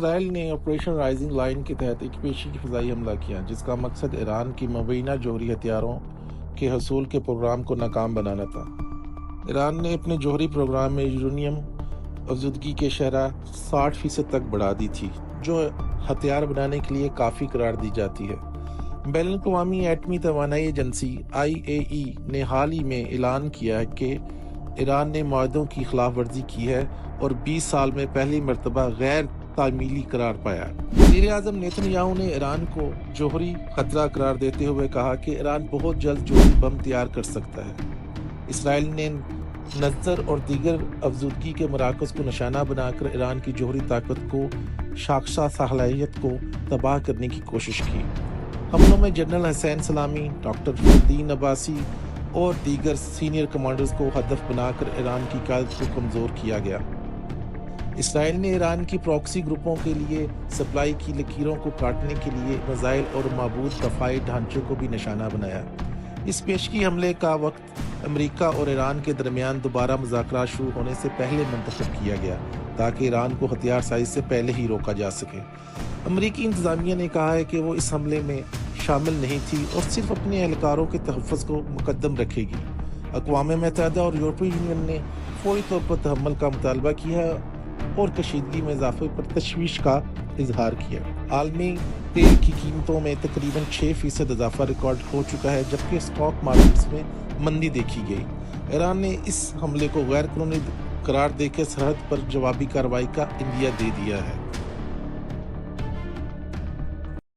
اسرائیل نے operation rising line کے تحت ایک پیشگی فضائی حملہ کیا جس کا مقصد ایران کی مبینہ جوہری ہتھیاروں کے حصول کے پروگرام کو ناکام بنانا تھا۔ ایران نے اپنے جوہری پروگرام میں یورینیم افزودگی کی شرح 60% تک بڑھا دی تھی، جو ہتھیار بنانے کے لیے کافی قرار دی جاتی ہے۔ بین الاقوامی ایٹمی توانائی ایجنسی IAEA نے حال ہی میں اعلان کیا ہے کہ ایران نے معاہدوں کی خلاف ورزی کی ہے اور 20 سال میں پہلی مرتبہ غیر تعمیلی قرار پایا۔ وزیر اعظم نیتن یاہو نے ایران کو جوہری خطرہ قرار دیتے ہوئے کہا کہ ایران بہت جلد جوہری بم تیار کر سکتا ہے۔ اسرائیل نے نظر اور دیگر افزودگی کے مراکز کو نشانہ بنا کر ایران کی جوہری طاقت کو شاخسہ صلاحیت کو تباہ کرنے کی کوشش کی۔ حملوں میں جنرل حسین سلامی، ڈاکٹر فخردین عباسی اور دیگر سینئر کمانڈرز کو ہدف بنا کر ایران کی قیادت کو کمزور کیا گیا۔ اسرائیل نے ایران کی پراکسی گروپوں کے لیے سپلائی کی لکیروں کو کاٹنے کے لیے میزائل اور معبود دفاعی ڈھانچوں کو بھی نشانہ بنایا۔ اس پیشگی حملے کا وقت امریکہ اور ایران کے درمیان دوبارہ مذاکرات شروع ہونے سے پہلے منتخب کیا گیا تاکہ ایران کو ہتھیار سازی سے پہلے ہی روکا جا سکے۔ امریکی انتظامیہ نے کہا ہے کہ وہ اس حملے میں شامل نہیں تھی اور صرف اپنے اہلکاروں کے تحفظ کو مقدم رکھے گی۔ اقوام متحدہ اور یورپی یونین نے فوری طور پر تحمل کا مطالبہ کیا اور کشیدگی میں اضافے پر تشویش کا اظہار کیا۔ عالمی تیل کی قیمتوں میں تقریباً 6% اضافہ ریکارڈ ہو چکا ہے جبکہ اسٹاک مارکیٹس میں مندی دیکھی گئی۔ ایران نے اس حملے کو غیر قانونی قرار دے کے سرحد پر جوابی کارروائی کا عندیہ دے دیا ہے۔